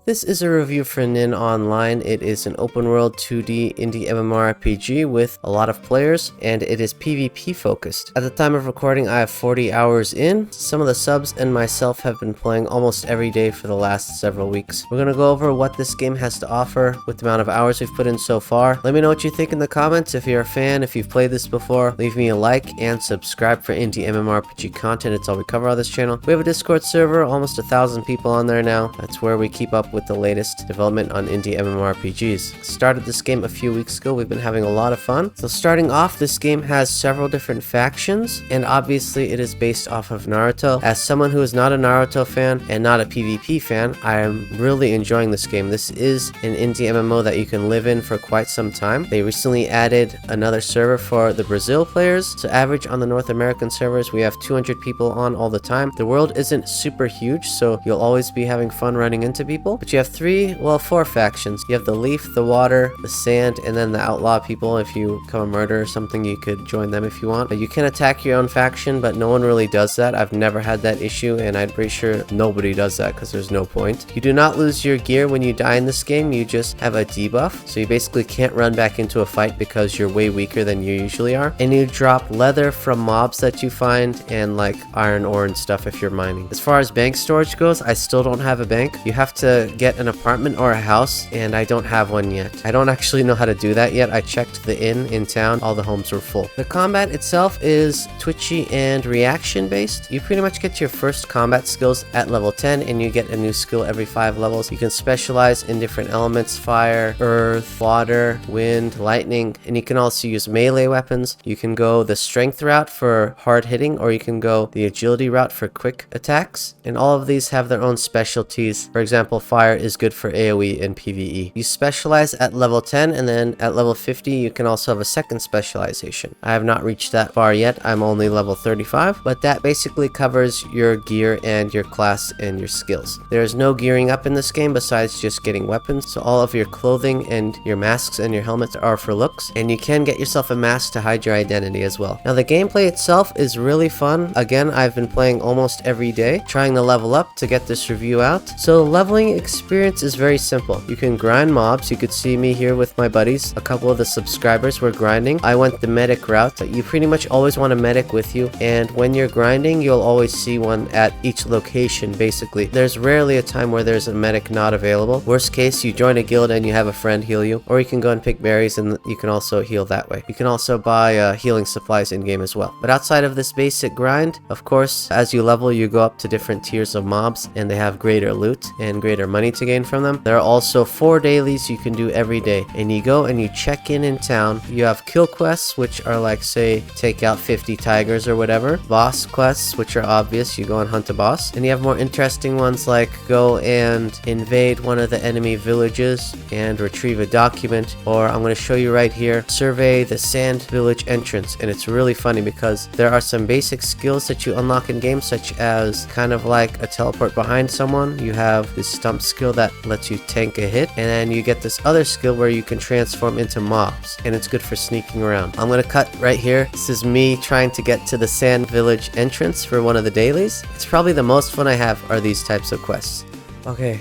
This is a review for Nin Online. It is an open world 2D indie MMORPG with a lot of players, and it is PvP focused. At the time of recording, I have 40 hours in. Some of the subs and myself have been playing almost every day for the last several weeks. We're gonna go over what this game has to offer with the amount of hours we've put in so far. Let me know what you think in the comments. If you're a fan, if you've played this before, leave me a like and subscribe for indie MMORPG content. It's all we cover on this channel. We have a Discord server, almost 1,000 people on there now. That's where we keep up with the latest development on indie MMORPGs. Started this game a few weeks ago. We've been having a lot of fun. So starting off, this game has several different factions, and obviously it is based off of Naruto. As someone who is not a Naruto fan and not a PvP fan, I am really enjoying this game. This is an indie MMO that you can live in for quite some time. They recently added another server for the Brazil players. So average on the North American servers, we have 200 people on all the time. The world isn't super huge, so you'll always be having fun running into people. But you have four factions. You have the Leaf, the Water, the Sand, and then the Outlaw people. If you become a murderer or something, you could join them if you want. But you can attack your own faction, but no one really does that. I've never had that issue, and I'm pretty sure nobody does that because there's no point. You do not lose your gear when you die in this game. You just have a debuff, so you basically can't run back into a fight because you're way weaker than you usually are. And you drop leather from mobs that you find, and like iron ore and stuff if you're mining. As far as bank storage goes, I still don't have a bank. You have to get an apartment or a house, and I don't have one yet. I don't actually know how to do that yet. I checked the inn in town. All the homes were full. The combat itself is twitchy and reaction based. You pretty much get your first combat skills at level 10, and you get a new skill every 5 levels. You can specialize in different elements: fire, earth, water, wind, lightning, and you can also use melee weapons. You can go the strength route for hard hitting, or you can go the agility route for quick attacks, and all of these have their own specialties. For example, fire is good for AoE and PvE. You specialize at level 10, and then at level 50 you can also have a second specialization. I have not reached that far yet. I'm only level 35, but that basically covers your gear and your class and your skills. There is no gearing up in this game besides just getting weapons, so all of your clothing and your masks and your helmets are for looks, and you can get yourself a mask to hide your identity as well. Now the gameplay itself is really fun. Again, I've been playing almost every day, trying to level up to get this review out. So leveling experience is very simple. You can grind mobs. You could see me here with my buddies. A couple of the subscribers were grinding. I went the medic route. You pretty much always want a medic with you, and when you're grinding, you'll always see one at each location basically. There's rarely a time where there's a medic not available. Worst case, you join a guild and you have a friend heal you, or you can go and pick berries and you can also heal that way. You can also buy healing supplies in game as well. But outside of this basic grind, of course, as you level, you go up to different tiers of mobs, and they have greater loot and greater money to gain from them. There are also 4 dailies you can do every day, and you go and you check in town. You have kill quests, which are like, say, take out 50 tigers or whatever. Boss quests, which are obvious. You go and hunt a boss. And you have more interesting ones like go and invade one of the enemy villages and retrieve a document, or I'm going to show you right here, survey the sand village entrance. And it's really funny because there are some basic skills that you unlock in game, such as kind of like a teleport behind someone. You have this stump skill that lets you tank a hit, and then you get this other skill where you can transform into mobs, and it's good for sneaking around. I'm gonna cut right here. This is me trying to get to the sand village entrance for one of the dailies. It's probably the most fun I have are these types of quests. Okay,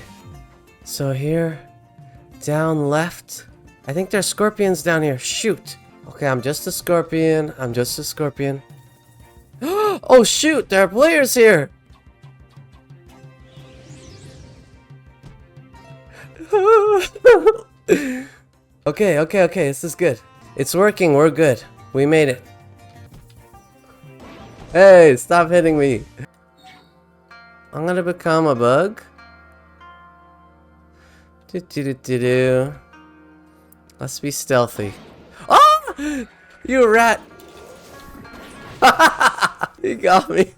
so here, down left, I think there's scorpions down here. Shoot. Okay, I'm just a scorpion. Oh shoot, there are players here. Okay, this is good. It's working, we're good. We made it. Hey, stop hitting me. I'm gonna become a bug. Let's be stealthy. Oh! You rat! You got me.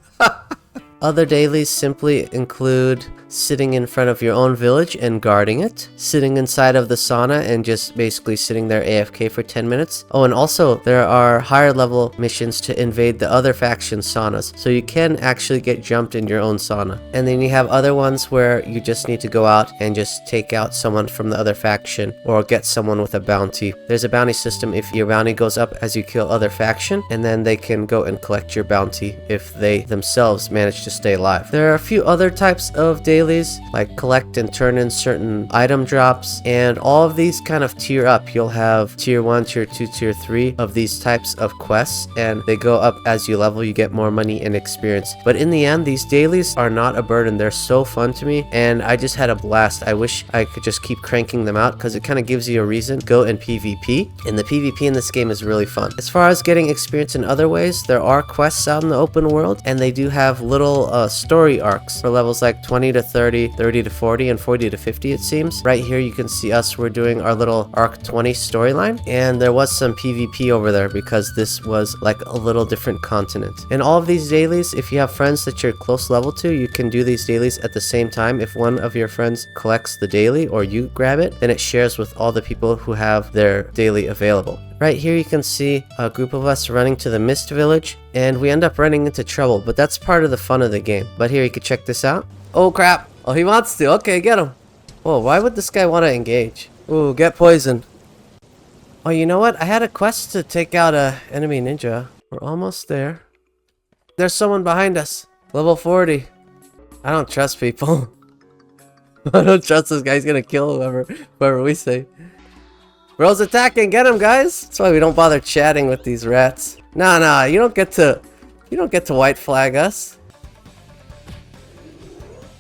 Other dailies simply include sitting in front of your own village and guarding it, sitting inside of the sauna and just basically sitting there AFK for 10 minutes. Oh, and also there are higher level missions to invade the other faction saunas, so you can actually get jumped in your own sauna. And then you have other ones where you just need to go out and just take out someone from the other faction or get someone with a bounty. There's a bounty system if your bounty goes up as you kill other faction, and then they can go and collect your bounty if they themselves manage to stay alive. There are a few other types of dailies dailies, like collect and turn in certain item drops, and all of these kind of tier up. You'll have tier 1, tier 2, tier 3 of these types of quests, and they go up as you level. You get more money and experience. But in the end, these dailies are not a burden. They're so fun to me, and I just had a blast. I wish I could just keep cranking them out because it kind of gives you a reason to go in PvP, and the PvP in this game is really fun. As far as getting experience in other ways, there are quests out in the open world, and they do have little story arcs for levels like 20 to 30, 30 to 40, and 40 to 50 it seems. Right here you can see us, we're doing our little arc 20 storyline, and there was some PvP over there because this was like a little different continent. And all of these dailies, if you have friends that you're close level to, you can do these dailies at the same time. If one of your friends collects the daily or you grab it, then it shares with all the people who have their daily available. Right here you can see a group of us running to the Mist Village, and we end up running into trouble, but that's part of the fun of the game. But here you can check this out. Oh crap! Oh, he wants to. Okay, get him. Whoa, why would this guy want to engage? Ooh, get poisoned. Oh, you know what? I had a quest to take out a enemy ninja. We're almost there. There's someone behind us. Level 40. I don't trust people. I don't trust this guy's gonna kill whoever we say. Bro's attacking. Get him, guys. That's why we don't bother chatting with these rats. Nah, you don't get to white flag us.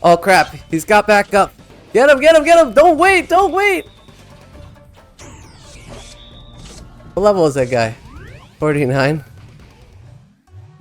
Oh crap, he's got back up. Get him. Don't wait. What level is that guy? 49.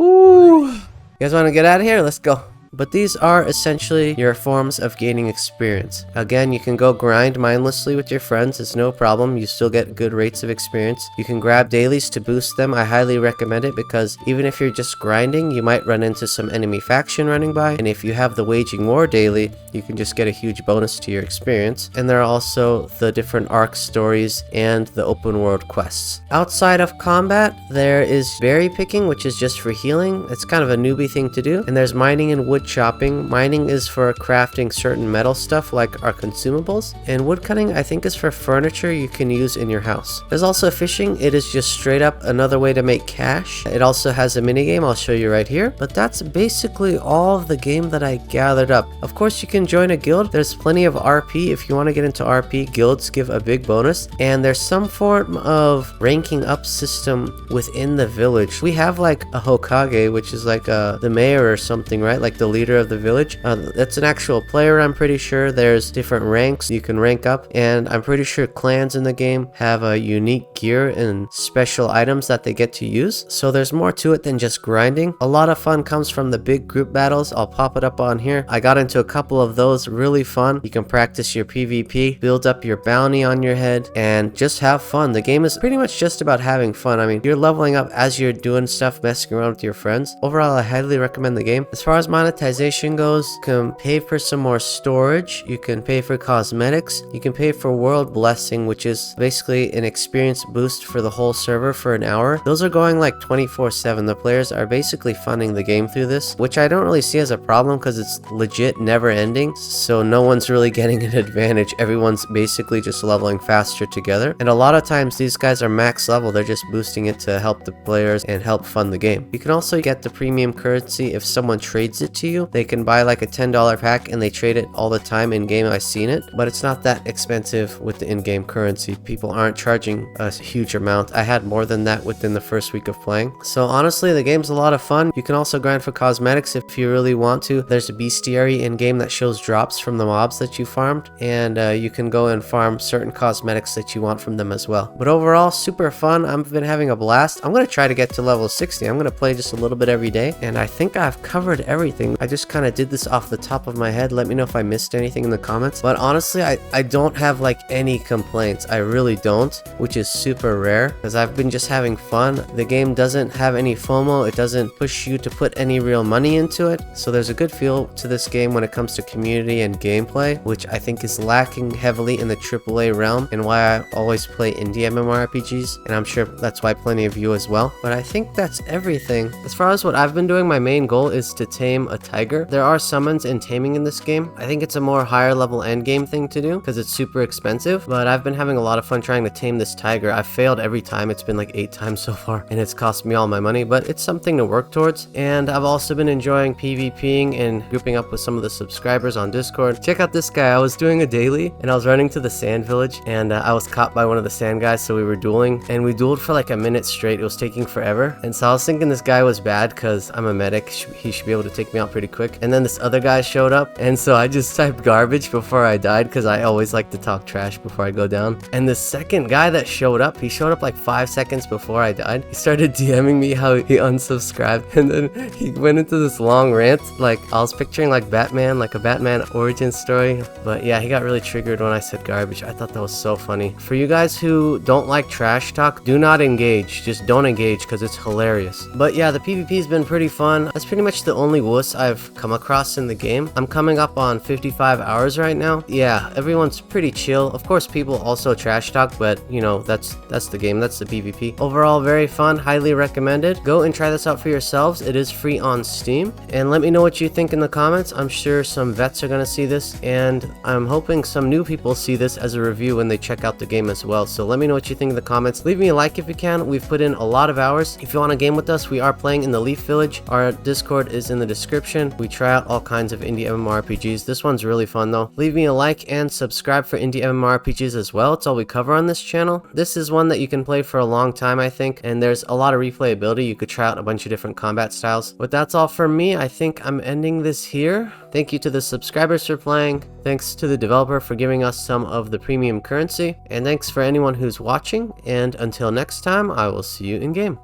Ooh. You guys want to get out of here? Let's go. But these are essentially your forms of gaining experience. Again, you can go grind mindlessly with your friends. It's no problem. You still get good rates of experience. You can grab dailies to boost them. I highly recommend it because even if you're just grinding, you might run into some enemy faction running by. And if you have the Waging War daily, you can just get a huge bonus to your experience. And there are also the different arc stories and the open world quests. Outside of combat, there is berry picking, which is just for healing. It's kind of a newbie thing to do. And there's mining and wood chopping. Mining is for crafting certain metal stuff like our consumables, and wood cutting I think is for furniture you can use in your house. There's also fishing. It is just straight up another way to make cash. It also has a mini game I'll show you right here, but that's basically all of the game that I gathered up. Of course you can join a guild. There's plenty of RP. If you want to get into RP, guilds give a big bonus, and there's some form of ranking up system within the village. We have like a Hokage, which is like the mayor or something, right? Like the leader of the village. That's an actual player, I'm pretty sure. There's different ranks you can rank up, and I'm pretty sure clans in the game have a unique gear and special items that they get to use. So there's more to it than just grinding. A lot of fun comes from the big group battles. I'll pop it up on here. I got into a couple of those, really fun. You can practice your PvP, build up your bounty on your head, and just have fun. The game is pretty much just about having fun. I mean, you're leveling up as you're doing stuff, messing around with your friends. Overall, I highly recommend the game. As far as monetization goes, you can pay for some more storage, you can pay for cosmetics, you can pay for world blessing, which is basically an experience boost for the whole server for an hour. Those are going like 24/7. The players are basically funding the game through this, which I don't really see as a problem because it's legit never ending, so no one's really getting an advantage. Everyone's basically just leveling faster together, and a lot of times these guys are max level. They're just boosting it to help the players and help fund the game. You can also get the premium currency if someone trades it to you. They can buy like a $10 pack and they trade it all the time in game. I've seen it, but it's not that expensive with the in-game currency. People aren't charging a huge amount. I had more than that within the first week of playing. So honestly, the game's a lot of fun. You can also grind for cosmetics if you really want to. There's a bestiary in game that shows drops from the mobs that you farmed, and you can go and farm certain cosmetics that you want from them as well. But overall, super fun. I've been having a blast. I'm going to try to get to level 60. I'm going to play just a little bit every day, and I think I've covered everything. I just kind of did this off the top of my head. Let me know if I missed anything in the comments. But honestly, I don't have like any complaints. I really don't, which is super rare because I've been just having fun. The game doesn't have any FOMO. It doesn't push you to put any real money into it. So there's a good feel to this game when it comes to community and gameplay, which I think is lacking heavily in the AAA realm, and why I always play indie MMORPGs, and I'm sure that's why plenty of you as well. But I think that's everything. As far as what I've been doing, my main goal is to tame a tiger. There are summons and taming in this game. I think it's a more higher level end game thing to do because it's super expensive, but I've been having a lot of fun trying to tame this tiger. I've failed every time. It's been like 8 times so far, and it's cost me all my money, but it's something to work towards. And I've also been enjoying PvPing and grouping up with some of the subscribers on Discord. Check out this guy. I was doing a daily and I was running to the sand village, and I was caught by one of the sand guys, so we were dueling, and we dueled for like a minute straight. It was taking forever, and so I was thinking this guy was bad because I'm a medic. He should be able to take me out pretty quick. And then this other guy showed up, and so I just typed garbage before I died because I always like to talk trash before I go down. And the second guy that showed up, he showed up like 5 seconds before I died. He started DMing me how he unsubscribed, and then he went into this long rant. Like, I was picturing like Batman, like a Batman origin story. But yeah, he got really triggered when I said garbage. I thought that was so funny. For you guys who don't like trash talk, do not engage. Just don't engage because it's hilarious. But yeah, the PvP has been pretty fun. That's pretty much the only wuss I've come across in the game. I'm coming up on 55 hours right now. Yeah, everyone's pretty chill. Of course, people also trash talk, but you know, that's the game. That's the PvP. Overall, very fun. Highly recommended. Go and try this out for yourselves. It is free on Steam. And let me know what you think in the comments. I'm sure some vets are going to see this, and I'm hoping some new people see this as a review when they check out the game as well. So let me know what you think in the comments. Leave me a like if you can. We've put in a lot of hours. If you want a game with us, we are playing in the Leaf Village. Our Discord is in the description. We try out all kinds of indie MMORPGs. This one's really fun though. Leave me a like and subscribe for indie MMORPGs as well. It's all we cover on this channel. This is one that you can play for a long time, I think, and there's a lot of replayability. You could try out a bunch of different combat styles. But that's all for me. I think I'm ending this here. Thank you to the subscribers for playing. Thanks to the developer for giving us some of the premium currency. And thanks for anyone who's watching. And until next time, I will see you in game.